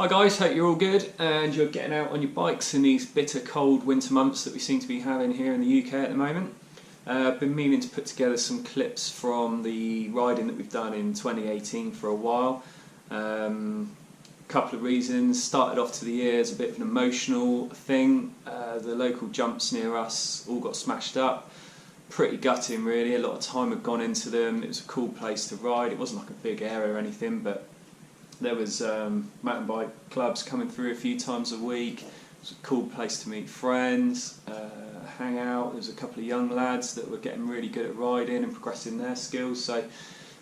Hi guys, hope you're all good and you're getting out on your bikes in these bitter cold winter months that we seem to be having here in the UK at the moment. I've been meaning to put together some clips from the riding that we've done in 2018 for a while. Couple of reasons. Started off to the year as a bit of an emotional thing. The local jumps near us all got smashed up. Pretty gutting really, a lot of time had gone into them. It was a cool place to ride. It wasn't like a big area or anything, but there was mountain bike clubs coming through a few times a week. It was a cool place to meet friends, hang out. There was a couple of young lads that were getting really good at riding and progressing their skills, so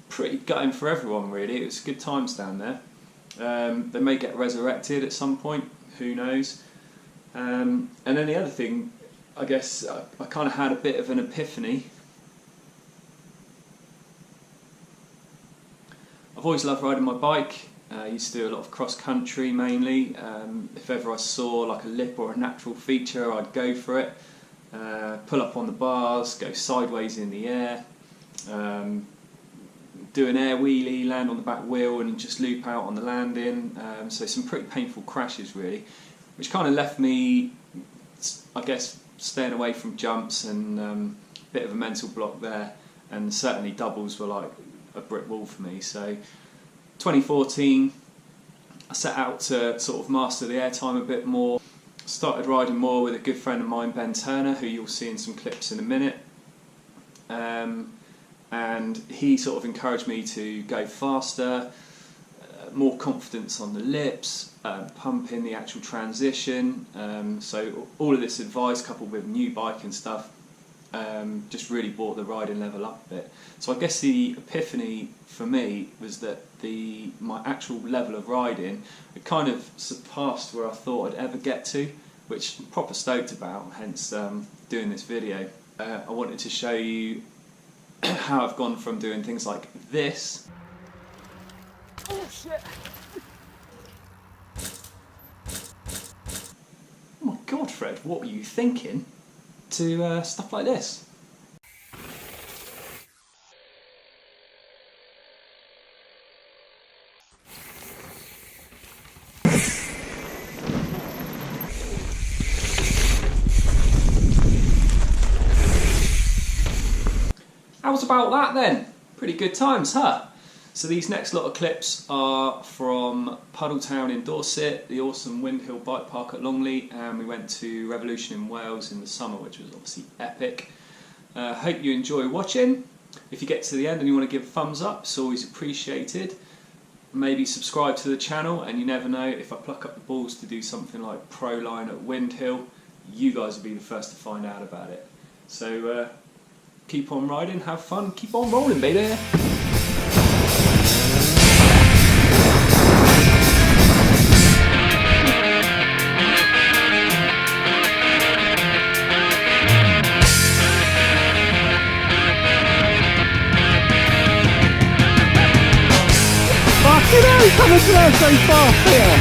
pretty gutting for everyone really. It was good times down there. They may get resurrected at some point, who knows. And then the other thing, I guess I kind of had a bit of an epiphany. I've always loved riding my bike. I used to do a lot of cross country mainly. If ever I saw like a lip or a natural feature, I'd go for it. Pull up on the bars, go sideways in the air, do an air wheelie, land on the back wheel and just loop out on the landing. So some pretty painful crashes really, which kind of left me, I guess, staying away from jumps and a bit of a mental block there, and certainly doubles were like a brick wall for me. So 2014 I set out to sort of master the airtime a bit more. Started riding more with a good friend of mine, Ben Turner, who you'll see in some clips in a minute, and he sort of encouraged me to go faster, more confidence on the lips, pump in the actual transition. So all of this advice coupled with new bike and stuff just really brought the riding level up a bit. So I guess the epiphany for me was that my actual level of riding had kind of surpassed where I thought I'd ever get to, which I'm proper stoked about, hence doing this video. I wanted to show you how I've gone from doing things like this. Oh shit! Oh my god, Fred, what were you thinking? To stuff like this. How's about that then? Pretty good times, huh? So these next lot of clips are from Puddletown in Dorset, the awesome Windhill Bikepark at Longley, and we went to Revolution in Wales in the summer, which was obviously epic. Hope you enjoy watching. If you get to the end and you want to give a thumbs up, it's always appreciated. Maybe subscribe to the channel, and you never know, if I pluck up the balls to do something like Pro Line at Windhill, you guys will be the first to find out about it. So keep on riding, have fun, keep on rolling, baby! Fucking hell, he's coming to there so fast here!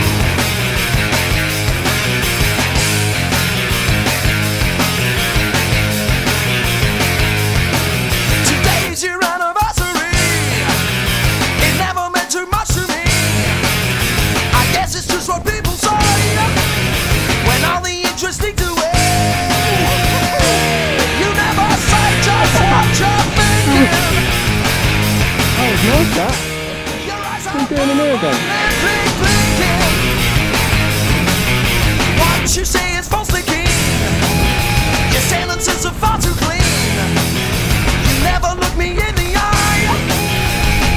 Today's your anniversary. It never meant too much to me. I guess it's just what people say when all the interesting to it. You never say just what you're thinking. Oh, it's nice that. What are you doing in here again? What you say is false thinking. Your sentences are far too clean. You never look me in the eye,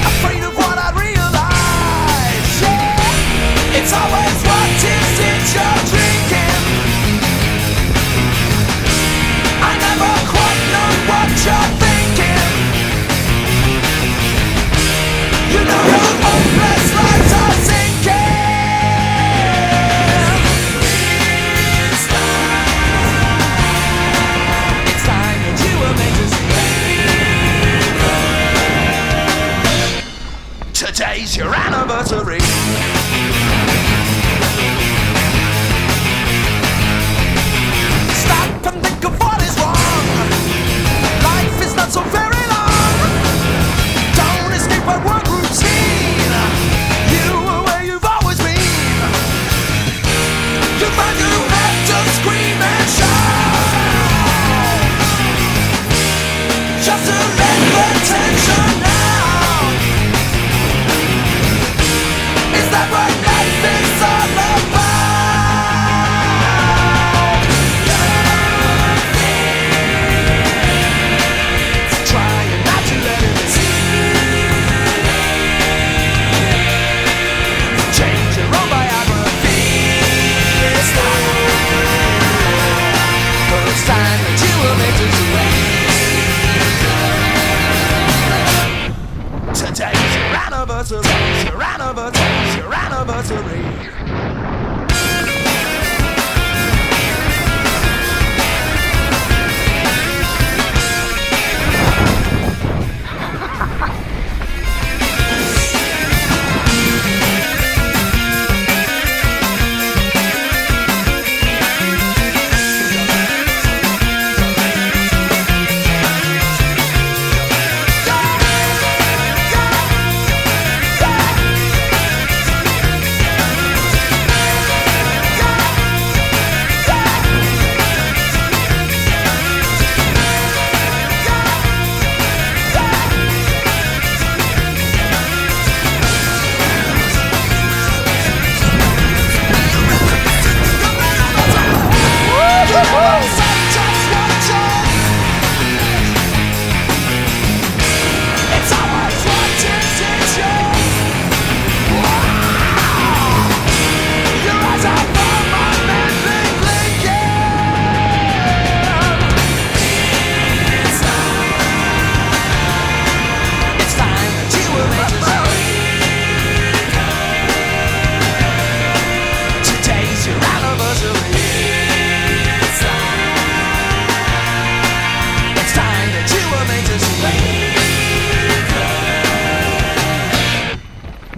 afraid of what I realize. Yeah. It's always what is it you're drinking. I never quite know what you're thinking. You know you're hopeless like anniversary.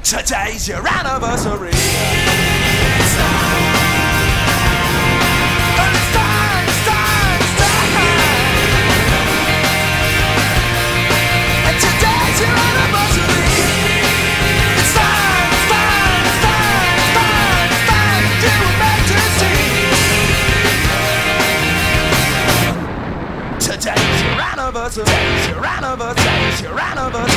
Today's your anniversary. It's time. And today's your anniversary. It's time. You were meant to see. Today's your anniversary. Today's your anniversary.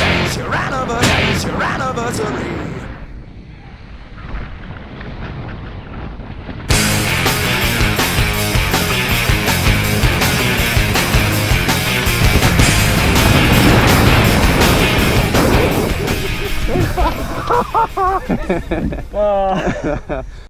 Oh.